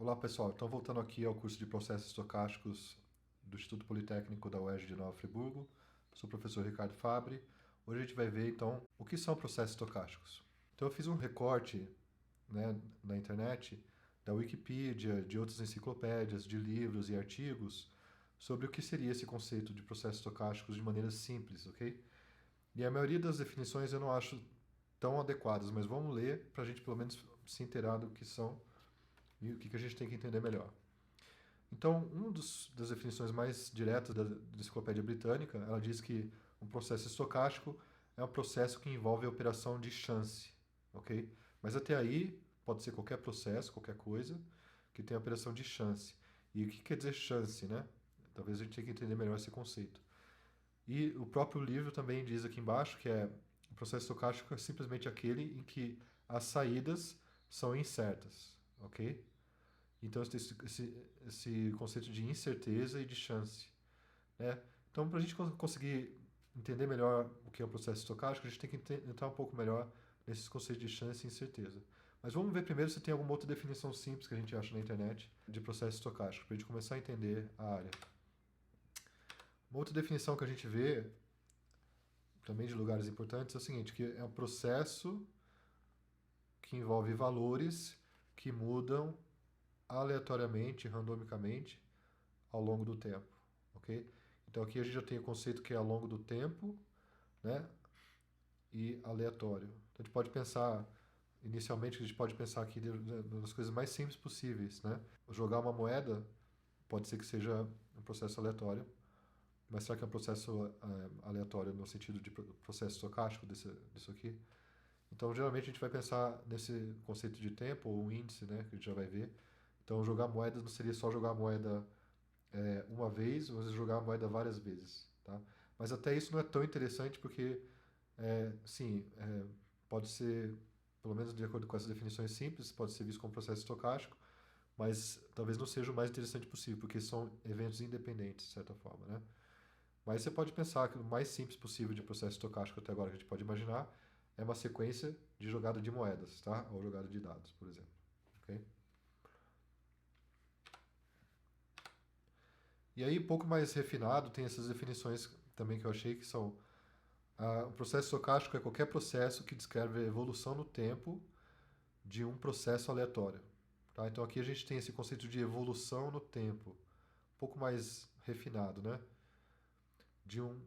Olá pessoal, então voltando aqui ao curso de processos estocásticos do Instituto Politécnico da UERJ de Nova Friburgo, sou o professor Ricardo Fabre. Hoje a gente vai ver então o que são processos estocásticos. Então eu fiz um recorte, né, na internet da Wikipedia, de outras enciclopédias, de livros e artigos sobre o que seria esse conceito de processos estocásticos de maneira simples, ok? E a maioria das definições eu não acho tão adequadas, mas vamos ler para a gente pelo menos se inteirar do que são e o que a gente tem que entender melhor. Então, uma das definições mais diretas da Enciclopédia Britânica, ela diz que um processo estocástico é um processo que envolve a operação de chance, ok? Mas até aí pode ser qualquer processo, qualquer coisa que tenha operação de chance. E o que quer dizer chance, né? Talvez a gente tenha que entender melhor esse conceito. E o próprio livro também diz aqui embaixo que o processo estocástico é simplesmente aquele em que as saídas são incertas, ok? Então, esse conceito de incerteza e de chance, né? Então, para a gente conseguir entender melhor o que é o processo estocástico, a gente tem que entrar um pouco melhor nesses conceitos de chance e incerteza. Mas vamos ver primeiro se tem alguma outra definição simples que a gente acha na internet de processo estocástico, para a gente começar a entender a área. Uma outra definição que a gente vê, também de lugares importantes, é o seguinte, que é um processo que envolve valores que mudam aleatoriamente, randomicamente, ao longo do tempo, ok? Então aqui a gente já tem o conceito que é ao longo do tempo, né? E aleatório. Então a gente pode pensar, inicialmente, a gente pode pensar aqui das coisas mais simples possíveis, né? Jogar uma moeda pode ser que seja um processo aleatório, mas será que é um processo aleatório no sentido de processo estocástico disso aqui? Então, geralmente a gente vai pensar nesse conceito de tempo ou um índice, né, que a gente já vai ver. Então, jogar moedas não seria só jogar a moeda uma vez, mas jogar a moeda várias vezes, tá? Mas até isso não é tão interessante porque, sim, pode ser, pelo menos de acordo com essas definições simples, pode ser visto como processo estocástico, mas talvez não seja o mais interessante possível, porque são eventos independentes, de certa forma, né? Mas você pode pensar que o mais simples possível de processo estocástico até agora que a gente pode imaginar é uma sequência de jogada de moedas, tá? Ou jogada de dados, por exemplo. Ok? E aí, um pouco mais refinado, tem essas definições também que eu achei que são... o processo estocástico é qualquer processo que descreve a evolução no tempo de um processo aleatório. Tá? Então aqui a gente tem esse conceito de evolução no tempo, um pouco mais refinado, né? De um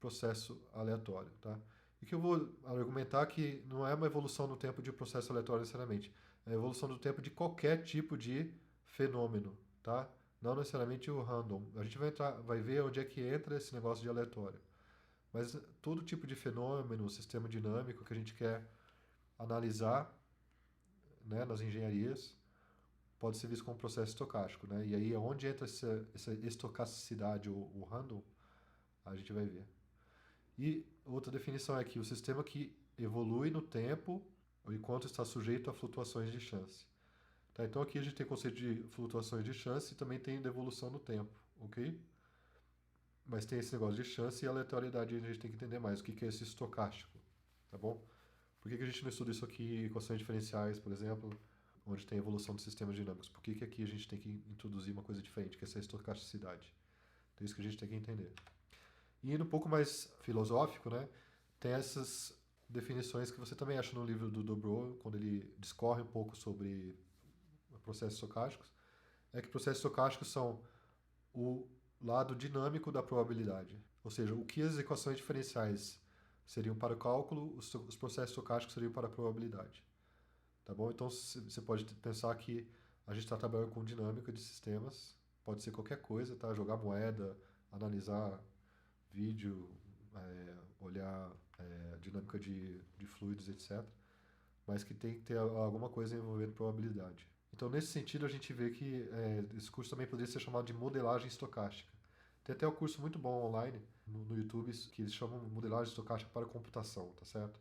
processo aleatório, tá? E que eu vou argumentar que não é uma evolução no tempo de um processo aleatório necessariamente, é a evolução do tempo de qualquer tipo de fenômeno, tá? Não necessariamente o random. A gente vai ver onde é que entra esse negócio de aleatório. Mas todo tipo de fenômeno, sistema dinâmico que a gente quer analisar, né, nas engenharias, pode ser visto como processo estocástico, né? E aí, onde entra essa estocasticidade ou o random, a gente vai ver. E outra definição é que o sistema que evolui no tempo enquanto está sujeito a flutuações de chance. Tá, então aqui a gente tem o conceito de flutuações de chance e também tem devolução no tempo, ok? Mas tem esse negócio de chance e aleatoriedade a gente tem que entender mais. O que é esse estocástico, tá bom? Por que a gente não estuda isso aqui em equações diferenciais, por exemplo, onde tem evolução dos sistemas dinâmicos? Por que aqui a gente tem que introduzir uma coisa diferente, que é essa estocasticidade? Então é isso que a gente tem que entender. E indo um pouco mais filosófico, né, tem essas definições que você também acha no livro do Dobro, quando ele discorre um pouco sobre processos estocásticos, é que processos estocásticos são o lado dinâmico da probabilidade. Ou seja, o que as equações diferenciais seriam para o cálculo, os processos estocásticos seriam para a probabilidade. Tá bom? Então você pode pensar que a gente está trabalhando com dinâmica de sistemas, pode ser qualquer coisa, tá? Jogar moeda, analisar vídeo, olhar dinâmica de fluidos, etc. Mas que tem que ter alguma coisa envolvendo probabilidade. Então, nesse sentido, a gente vê que esse curso também poderia ser chamado de modelagem estocástica. Tem até um curso muito bom online no YouTube que eles chamam modelagem estocástica para computação, tá certo?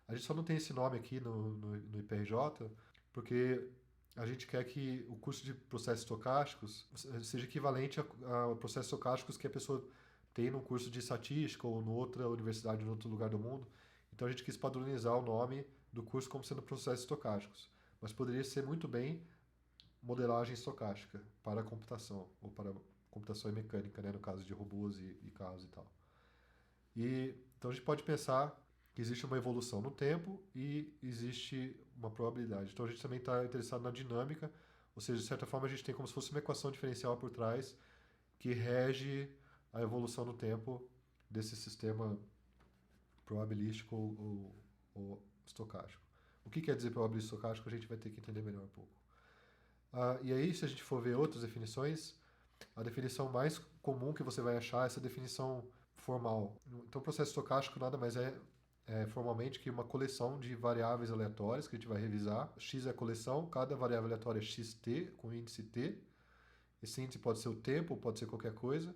A gente só não tem esse nome aqui no IPRJ porque a gente quer que o curso de processos estocásticos seja equivalente a processos estocásticos que a pessoa tem num curso de estatística ou em outra universidade, em outro lugar do mundo. Então a gente quis padronizar o nome do curso como sendo processos estocásticos. Mas poderia ser muito bem modelagem estocástica para a computação, ou para computação e mecânica, né, no caso de robôs e carros e tal. Então a gente pode pensar que existe uma evolução no tempo e existe uma probabilidade. Então a gente também está interessado na dinâmica, ou seja, de certa forma a gente tem como se fosse uma equação diferencial por trás que rege a evolução no tempo desse sistema probabilístico ou estocástico. O que quer dizer probabilístico estocástico a gente vai ter que entender melhor um pouco. E aí, se a gente for ver outras definições, a definição mais comum que você vai achar é essa definição formal. Então, o processo estocástico nada mais é formalmente que uma coleção de variáveis aleatórias que a gente vai revisar. X é a coleção, cada variável aleatória é xt, com índice t. Esse índice pode ser o tempo, pode ser qualquer coisa.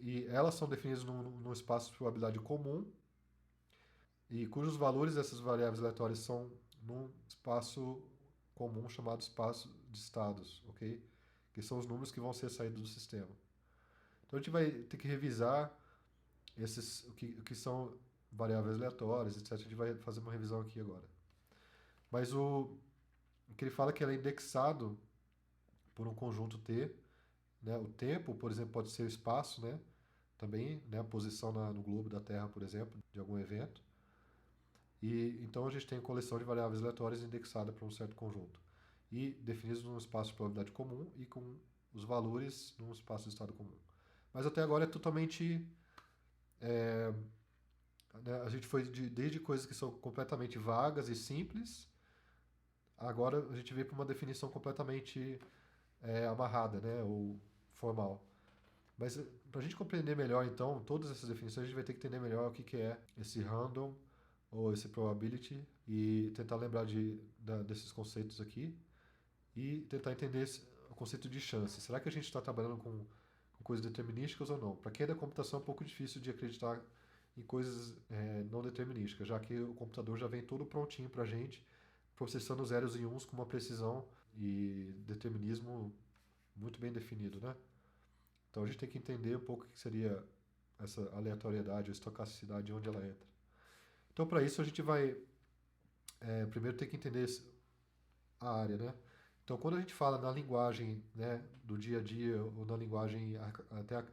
E elas são definidas num espaço de probabilidade comum, e cujos valores dessas variáveis aleatórias são num espaço comum chamado espaço de estados, ok? Que são os números que vão ser saídos do sistema. Então a gente vai ter que revisar o que são variáveis aleatórias, etc. A gente vai fazer uma revisão aqui agora. Mas o que ele fala é que ela é indexado por um conjunto T, né? O tempo, por exemplo, pode ser o espaço, né? Também, né? A posição no globo da Terra, por exemplo, de algum evento. E então a gente tem a coleção de variáveis aleatórias indexada para um certo conjunto e definidos num espaço de probabilidade comum e com os valores num espaço de estado comum. Mas até agora é totalmente né, a gente foi desde coisas que são completamente vagas e simples, agora a gente veio para uma definição completamente amarrada, né, ou formal. Mas para a gente compreender melhor, então, todas essas definições, a gente vai ter que entender melhor o que é esse random ou esse probability e tentar lembrar desses conceitos aqui e tentar entender o conceito de chance. Será que a gente está trabalhando com coisas determinísticas ou não? Para quem é da computação é um pouco difícil de acreditar em coisas não determinísticas, já que o computador já vem todo prontinho para a gente, processando zeros e uns com uma precisão e determinismo muito bem definido, né? Então a gente tem que entender um pouco o que seria essa aleatoriedade ou estocasticidade, onde ela entra. Então, para isso, a gente vai primeiro ter que entender a área, né? Então, quando a gente fala na linguagem, né, do dia a dia ou na linguagem até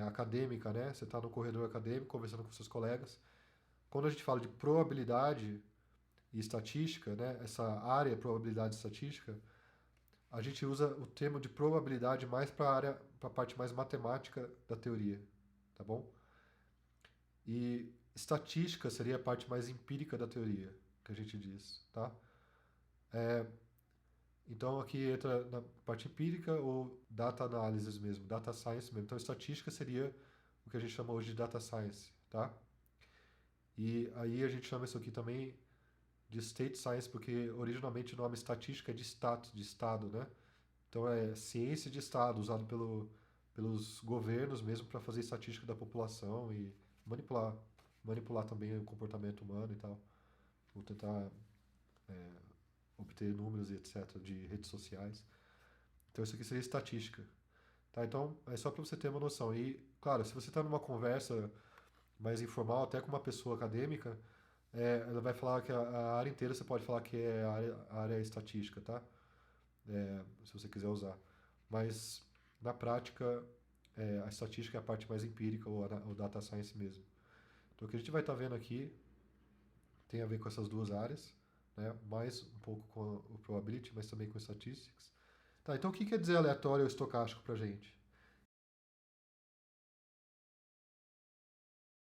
acadêmica, né? Você está no corredor acadêmico conversando com seus colegas. Quando a gente fala de probabilidade e estatística, né? Essa área probabilidade e estatística, a gente usa o termo de probabilidade mais para a parte mais matemática da teoria, tá bom? E estatística seria a parte mais empírica da teoria, que a gente diz, tá? Então aqui entra na parte empírica ou data analysis mesmo, data science mesmo. Então estatística seria o que a gente chama hoje de data science, tá? E aí a gente chama isso aqui também de state science, porque originalmente o nome estatística é de de estado, né? Então é ciência de estado, usado pelos governos mesmo para fazer estatística da população e manipular também o comportamento humano e tal. Ou tentar obter números e etc. de redes sociais. Então isso aqui seria estatística. Tá? Então é só para você ter uma noção. E, claro, se você está numa conversa mais informal, até com uma pessoa acadêmica, ela vai falar que a área inteira você pode falar que é a área estatística, tá? Se você quiser usar. Mas, na prática, a estatística é a parte mais empírica, ou data science mesmo. Então, o que a gente vai estar vendo aqui tem a ver com essas duas áreas, né? Mais um pouco com o probability, mas também com statistics. Tá, então o que quer dizer aleatório ou estocástico pra gente?